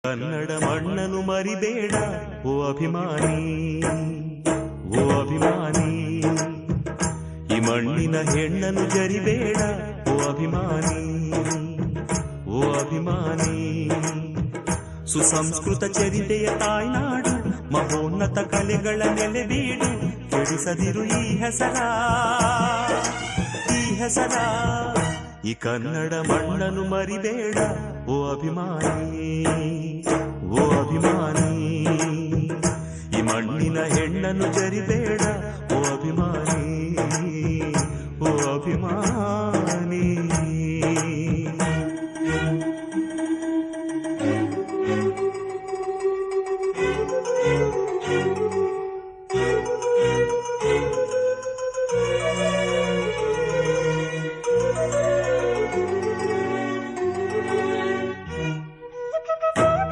ಕನ್ನಡ ಮಣ್ಣನು ಮರಿಬೇಡ ಓ ಅಭಿಮಾನಿ, ಓ ಅಭಿಮಾನಿ. ಈ ಮಣ್ಣಿನ ಹೆಣ್ಣನು ಜರಿಬೇಡ ಓ ಅಭಿಮಾನಿ, ಓ ಅಭಿಮಾನಿ. ಸುಸಂಸ್ಕೃತ ಚರಿತೆಯ ತಾಯ್ನಾಡು, ಮಹೋನ್ನತ ಕಲೆಗಳ ನೆಲೆಬೀಡು. ಕೆಡಿಸದಿರು ಈ ಹೆಸರ, ಈ ಹೆಸರ. ಈ ಕನ್ನಡ ಮಣ್ಣನು ಮರಿಬೇಡ ಓ ಅಭಿಮಾನಿ.